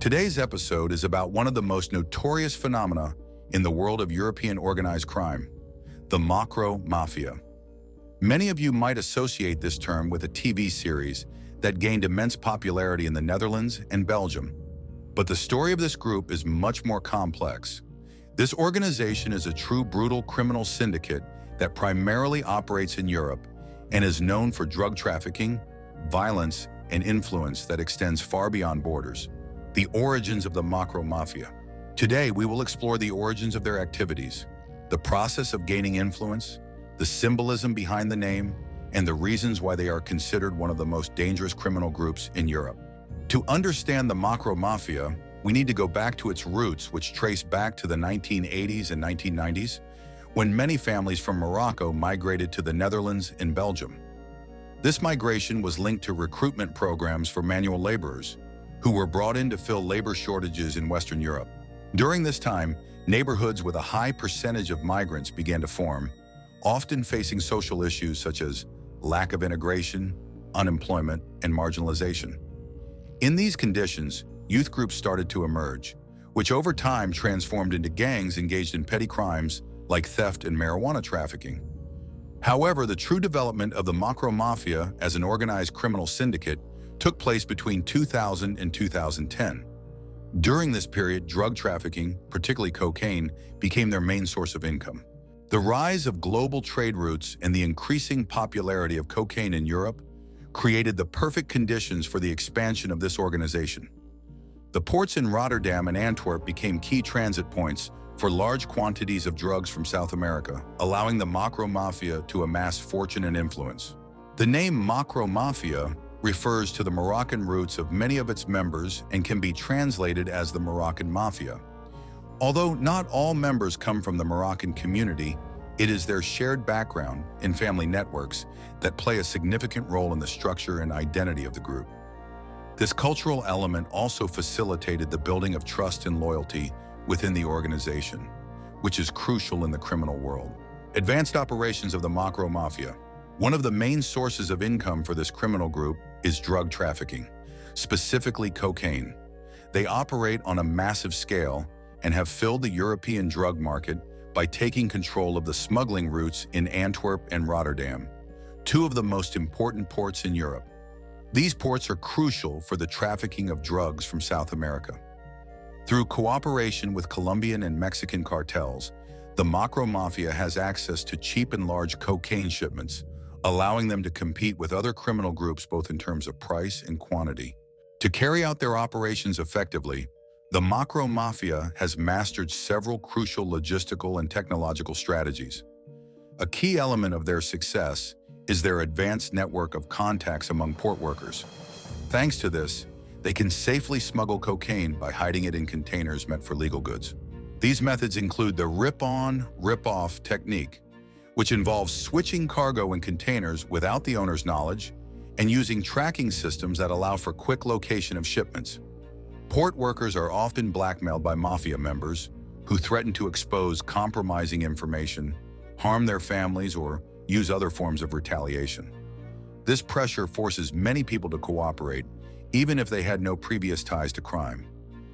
Today's episode is about one of the most notorious phenomena in the world of European organized crime, the Mocro Mafia. Many of you might associate this term with a TV series that gained immense popularity in the Netherlands and Belgium. But the story of this group is much more complex. This organization is a true brutal criminal syndicate that primarily operates in Europe and is known for drug trafficking, violence, and influence that extends far beyond borders. The origins of the Mocro Mafia. Today, we will explore the origins of their activities, the process of gaining influence, the symbolism behind the name, and the reasons why they are considered one of the most dangerous criminal groups in Europe. To understand the Mocro Mafia, we need to go back to its roots, which trace back to the 1980s and 1990s, when many families from Morocco migrated to the Netherlands and Belgium. This migration was linked to recruitment programs for manual laborers, who were brought in to fill labor shortages in Western Europe. During this time, neighborhoods with a high percentage of migrants began to form, often facing social issues such as lack of integration, unemployment, and marginalization. In these conditions, youth groups started to emerge, which over time transformed into gangs engaged in petty crimes like theft and marijuana trafficking. However, the true development of the Mocro Mafia as an organized criminal syndicate took place between 2000 and 2010. During this period, drug trafficking, particularly cocaine, became their main source of income. The rise of global trade routes and the increasing popularity of cocaine in Europe created the perfect conditions for the expansion of this organization. The ports in Rotterdam and Antwerp became key transit points for large quantities of drugs from South America, allowing the Mocro Mafia to amass fortune and influence. The name Mocro Mafia refers to the Moroccan roots of many of its members and can be translated as the Moroccan Mafia. Although not all members come from the Moroccan community, it is their shared background and family networks that play a significant role in the structure and identity of the group. This cultural element also facilitated the building of trust and loyalty within the organization, which is crucial in the criminal world. Advanced operations of the Mocro Mafia. One of the main sources of income for this criminal group is drug trafficking, specifically cocaine. They operate on a massive scale and have filled the European drug market by taking control of the smuggling routes in Antwerp and Rotterdam, two of the most important ports in Europe. These ports are crucial for the trafficking of drugs from South America. Through cooperation with Colombian and Mexican cartels, the Mocro Mafia has access to cheap and large cocaine shipments, allowing them to compete with other criminal groups both in terms of price and quantity. To carry out their operations effectively, the Mocro Mafia has mastered several crucial logistical and technological strategies. A key element of their success is their advanced network of contacts among port workers. Thanks to this, they can safely smuggle cocaine by hiding it in containers meant for legal goods. These methods include the rip-on, rip-off technique, which involves switching cargo in containers without the owner's knowledge and using tracking systems that allow for quick location of shipments. Port workers are often blackmailed by mafia members who threaten to expose compromising information, harm their families, or use other forms of retaliation. This pressure forces many people to cooperate, even if they had no previous ties to crime.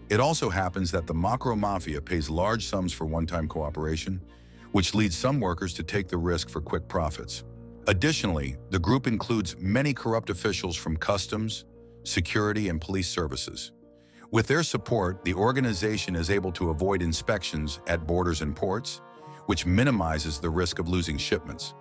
It also happens that the Mocro Mafia pays large sums for one-time cooperation, which leads some workers to take the risk for quick profits. Additionally, the group includes many corrupt officials from customs, security, and police services. With their support, the organization is able to avoid inspections at borders and ports, which minimizes the risk of losing shipments.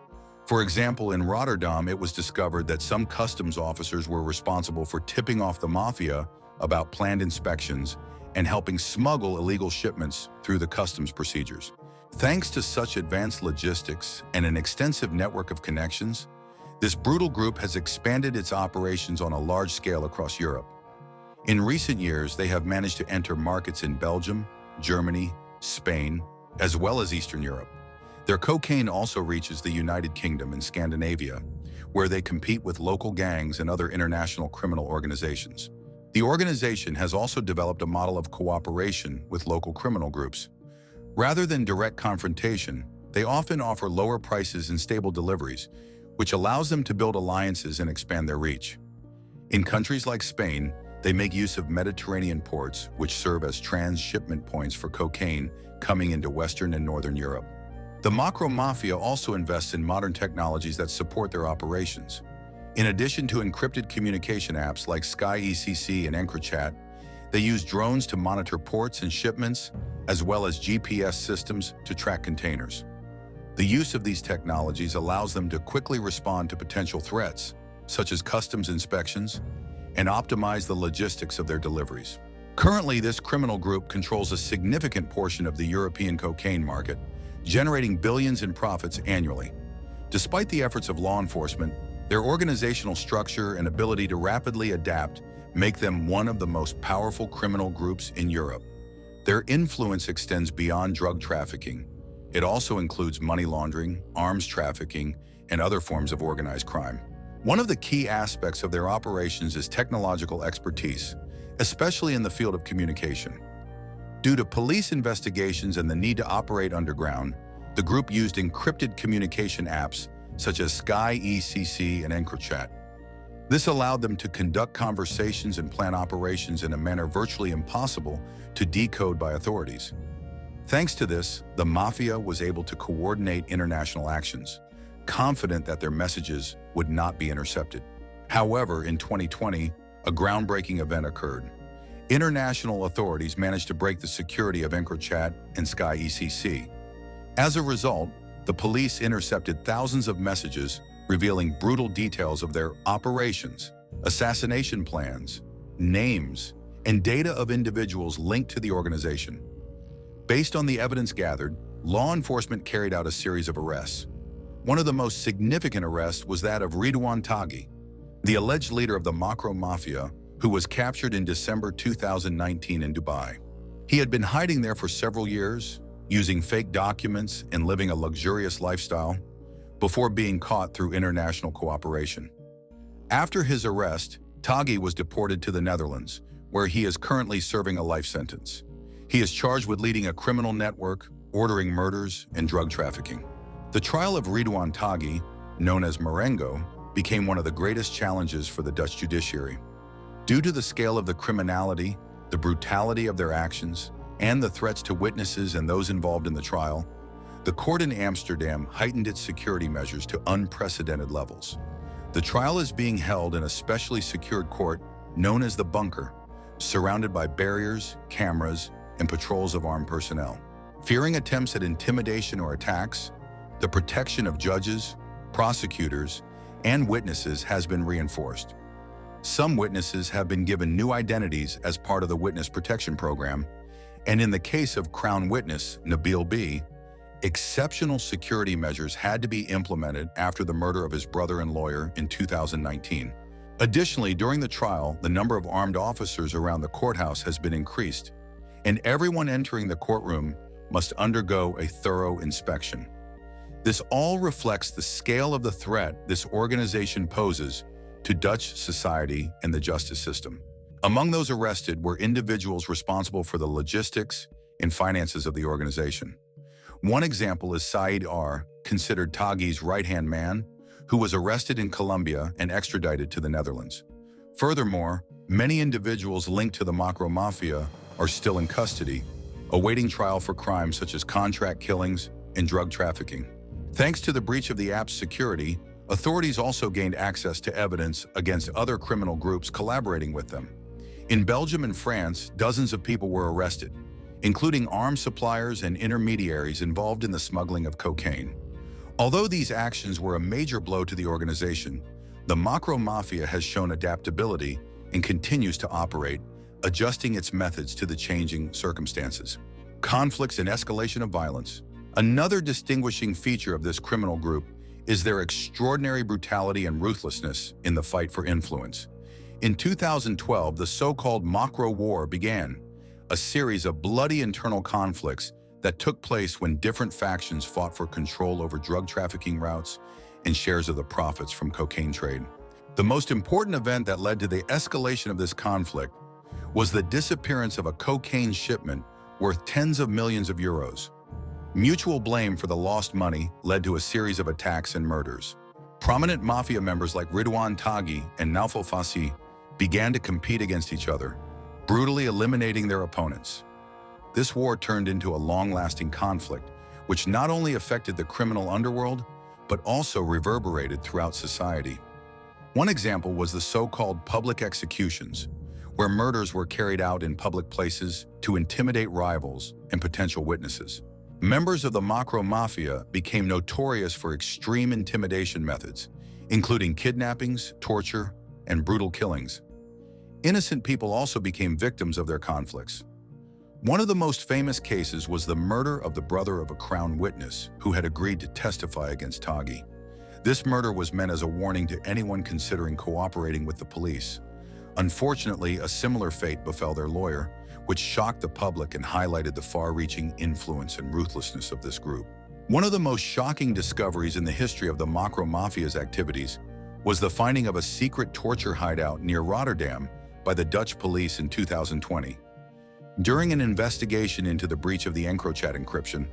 For example, in Rotterdam, it was discovered that some customs officers were responsible for tipping off the mafia about planned inspections and helping smuggle illegal shipments through the customs procedures. Thanks to such advanced logistics and an extensive network of connections, this brutal group has expanded its operations on a large scale across Europe. In recent years, they have managed to enter markets in Belgium, Germany, Spain, as well as Eastern Europe. Their cocaine also reaches the United Kingdom and Scandinavia, where they compete with local gangs and other international criminal organizations. The organization has also developed a model of cooperation with local criminal groups. Rather than direct confrontation, they often offer lower prices and stable deliveries, which allows them to build alliances and expand their reach. In countries like Spain, They make use of Mediterranean ports, which serve as transshipment points for cocaine coming into Western and Northern Europe. The Mocro Mafia also invests in modern technologies that support their operations. In addition to encrypted communication apps like SkyECC and encrypted, they use drones to monitor ports and shipments, as well as GPS systems to track containers. The use of these technologies allows them to quickly respond to potential threats, such as customs inspections, and optimize the logistics of their deliveries. Currently, this criminal group controls a significant portion of the European cocaine market, generating billions in profits annually. Despite the efforts of law enforcement, their organizational structure and ability to rapidly adapt make them one of the most powerful criminal groups in Europe. Their influence extends beyond drug trafficking. It also includes money laundering, arms trafficking, and other forms of organized crime. One of the key aspects of their operations is technological expertise, especially in the field of communication. Due to police investigations and the need to operate underground, the group used encrypted communication apps such as SkyECC and encrypted. This allowed them to conduct conversations and plan operations in a manner virtually impossible to decode by authorities. Thanks to this, the Mafia was able to coordinate international actions, confident that their messages would not be intercepted. However, in 2020, a groundbreaking event occurred. International authorities managed to break the security of encrypted and SkyECC. As a result, the police intercepted thousands of messages revealing brutal details of their operations, assassination plans, names, and data of individuals linked to the organization. Based on the evidence gathered, law enforcement carried out a series of arrests. One of the most significant arrests was that of Ridwan Taghi, the alleged leader of the Mocro Mafia, who was captured in December 2019 in Dubai. He had been hiding there for several years, using fake documents and living a luxurious lifestyle, before being caught through international cooperation. After his arrest, Taghi was deported to the Netherlands, where he is currently serving a life sentence. He is charged with leading a criminal network, ordering murders, and drug trafficking. The trial of Ridwan Taghi, known as Marengo, became one of the greatest challenges for the Dutch judiciary. Due to the scale of the criminality, the brutality of their actions, and the threats to witnesses and those involved in the trial, the court in Amsterdam heightened its security measures to unprecedented levels. The trial is being held in a specially secured court known as the bunker, surrounded by barriers, cameras, and patrols of armed personnel. Fearing attempts at intimidation or attacks, the protection of judges, prosecutors, and witnesses has been reinforced. Some witnesses have been given new identities as part of the Witness Protection Program, and in the case of Crown Witness Nabil B., exceptional security measures had to be implemented after the murder of his brother and lawyer in 2019. Additionally, during the trial, the number of armed officers around the courthouse has been increased, and everyone entering the courtroom must undergo a thorough inspection. This all reflects the scale of the threat this organization poses to Dutch society and the justice system. Among those arrested were individuals responsible for the logistics and finances of the organization. One example is Saeed R., considered Taghi's right-hand man, who was arrested in Colombia and extradited to the Netherlands. Furthermore, many individuals linked to the Mocro Mafia are still in custody, awaiting trial for crimes such as contract killings and drug trafficking. Thanks to the breach of the app's security, authorities also gained access to evidence against other criminal groups collaborating with them. In Belgium and France, dozens of people were arrested, including arms suppliers and intermediaries involved in the smuggling of cocaine. Although these actions were a major blow to the organization, the Mocro Mafia has shown adaptability and continues to operate, adjusting its methods to the changing circumstances. Conflicts and escalation of violence. Another distinguishing feature of this criminal group is their extraordinary brutality and ruthlessness in the fight for influence. In 2012, the so-called Mocro War began, a series of bloody internal conflicts that took place when different factions fought for control over drug trafficking routes and shares of the profits from cocaine trade. The most important event that led to the escalation of this conflict was the disappearance of a cocaine shipment worth tens of millions of euros. Mutual blame for the lost money led to a series of attacks and murders. Prominent mafia members like Ridwan Taghi and Naufal Fassi began to compete against each other, brutally eliminating their opponents. This war turned into a long-lasting conflict, which not only affected the criminal underworld, but also reverberated throughout society. One example was the so-called public executions, where murders were carried out in public places to intimidate rivals and potential witnesses. Members of the Mocro Mafia became notorious for extreme intimidation methods, including kidnappings, torture, and brutal killings. Innocent people also became victims of their conflicts. One of the most famous cases was the murder of the brother of a Crown witness who had agreed to testify against Taghi. This murder was meant as a warning to anyone considering cooperating with the police. Unfortunately, a similar fate befell their lawyer, which shocked the public and highlighted the far-reaching influence and ruthlessness of this group. One of the most shocking discoveries in the history of the Mocro Mafia's activities was the finding of a secret torture hideout near Rotterdam by the Dutch police in 2020. During an investigation into the breach of the EncroChat encryption,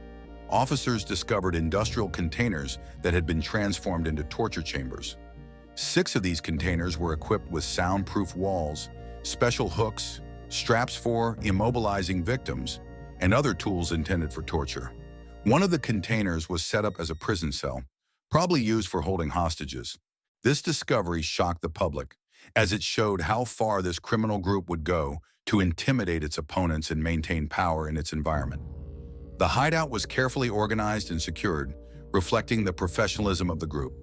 officers discovered industrial containers that had been transformed into torture chambers. 6 of these containers were equipped with soundproof walls, special hooks, straps for immobilizing victims, and other tools intended for torture. One of the containers was set up as a prison cell, probably used for holding hostages. This discovery shocked the public, as it showed how far this criminal group would go to intimidate its opponents and maintain power in its environment. The hideout was carefully organized and secured, reflecting the professionalism of the group.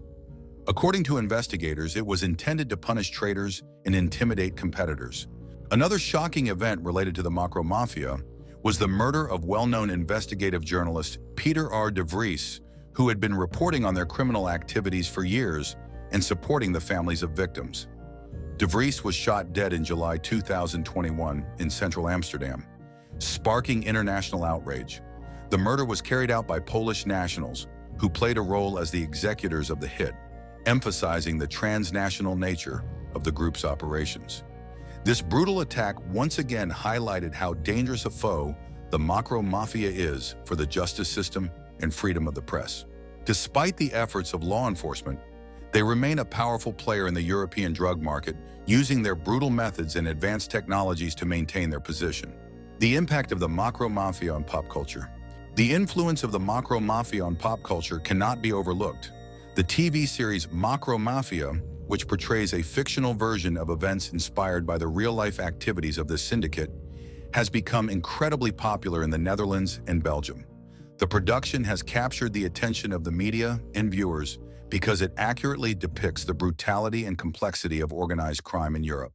According to investigators, it was intended to punish traitors and intimidate competitors. Another shocking event related to the Mocro Mafia was the murder of well-known investigative journalist Peter R. de Vries, who had been reporting on their criminal activities for years and supporting the families of victims. De Vries was shot dead in July 2021 in central Amsterdam, sparking international outrage. The murder was carried out by Polish nationals who played a role as the executors of the hit, emphasizing the transnational nature of the group's operations. This brutal attack once again highlighted how dangerous a foe the Mocro Mafia is for the justice system and freedom of the press. Despite the efforts of law enforcement, they remain a powerful player in the European drug market, using their brutal methods and advanced technologies to maintain their position. The impact of the Mocro Mafia on pop culture. The influence of the Mocro Mafia on pop culture cannot be overlooked. The TV series Mocro Mafia, which portrays a fictional version of events inspired by the real-life activities of this syndicate, has become incredibly popular in the Netherlands and Belgium. The production has captured the attention of the media and viewers because it accurately depicts the brutality and complexity of organized crime in Europe.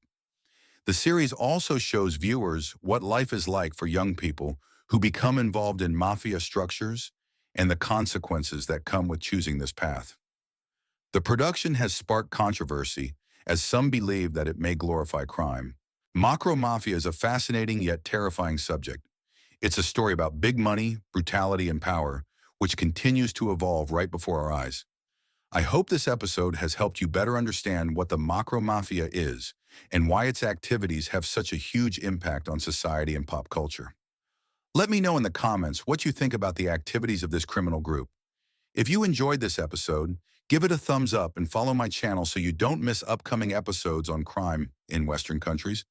The series also shows viewers what life is like for young people who become involved in mafia structures and the consequences that come with choosing this path. The production has sparked controversy, as some believe that it may glorify crime. Mocro Mafia is a fascinating yet terrifying subject. It's a story about big money, brutality, and power, which continues to evolve right before our eyes. I hope this episode has helped you better understand what the Mocro Mafia is and why its activities have such a huge impact on society and pop culture. Let me know in the comments what you think about the activities of this criminal group. If you enjoyed this episode, give it a thumbs up and follow my channel so you don't miss upcoming episodes on crime in Western countries.